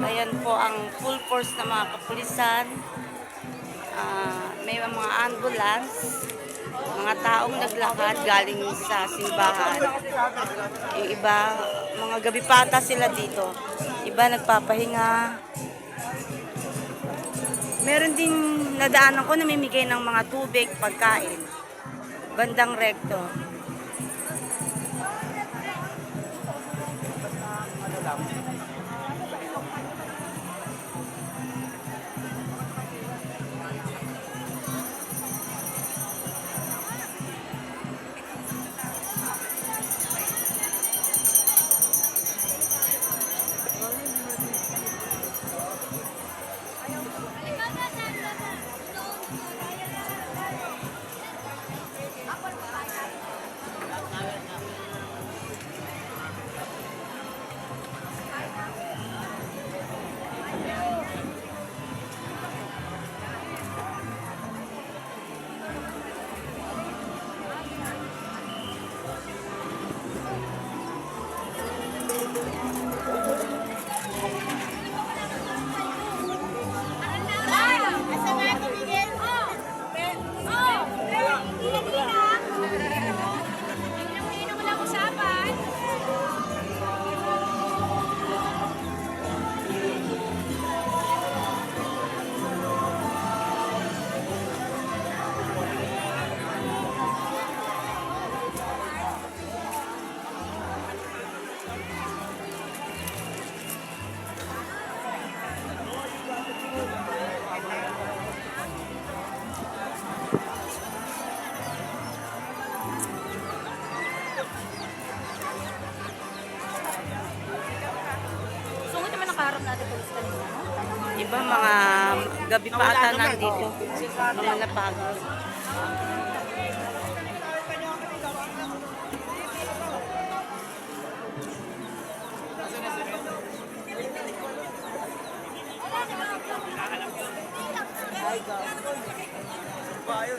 Ayan po ang full force ng mga kapulisan. May mga ambulance, mga taong naglakad galing sa simbahan. Yung iba, mga gabi pata sila dito. Iba nagpapahinga. Meron din nadaanan ko namimigay ng mga tubig, pagkain. Bandang rekto. Iba mga gabi pa ata nandito. Nalapag. Ay,